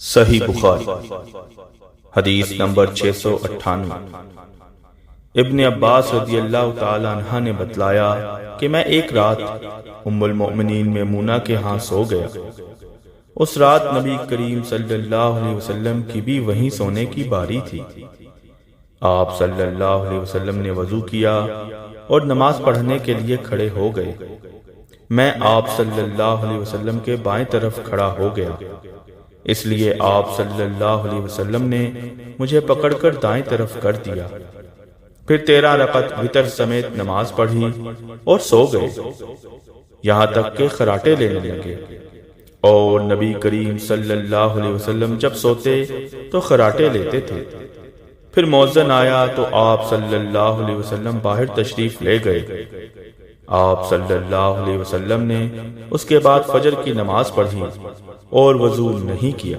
صحیح بخاری حدیث نمبر 698۔ ابن عباس رضی اللہ تعالی عنہ نے بتلایا کہ میں ایک رات ام المؤمنین میمونہ کے ہاں سو گیا۔ اس رات نبی کریم صلی اللہ علیہ وسلم کی بھی وہیں سونے کی باری تھی۔ آپ صلی اللہ علیہ وسلم نے وضو کیا اور نماز پڑھنے کے لیے کھڑے ہو گئے۔ میں آپ صلی اللہ علیہ وسلم کے بائیں طرف کھڑا ہو گیا، اس لیے آپ صلی اللہ علیہ وسلم نے مجھے پکڑ کر دائیں طرف کر دیا، پھر 13 رکعت وتر سمیت نماز پڑھی اور سو گئے، یہاں تک کہ خراٹے لینے لگے۔ اور نبی کریم صلی اللہ علیہ وسلم جب سوتے تو خراٹے لیتے تھے۔ پھر مؤذن آیا تو آپ صلی اللہ علیہ وسلم باہر تشریف لے گئے۔ آپ صلی اللہ علیہ وسلم نے اس کے بعد فجر کی نماز پڑھی اور وضو نہیں کیا۔